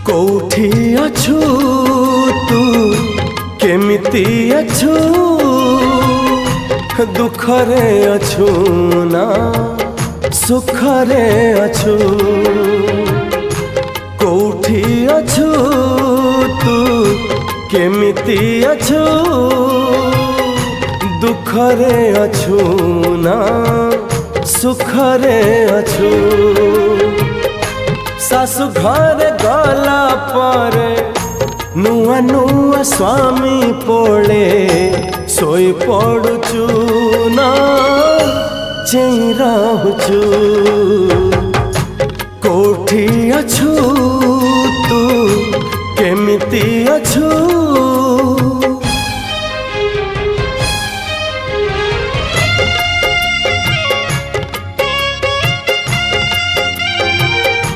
कोठी अछु तू केमिति अछु दुखरे अछु ना सुखरे अछु कोठी अछु तू केमिति अछु दुखरे अछु ना सुखरे अछु सासु घर गला पर नुआ नुआ स्वामी पोले सोई पड़ुचु ना चेई रहूचु कोठी अछु तू केमिति अछु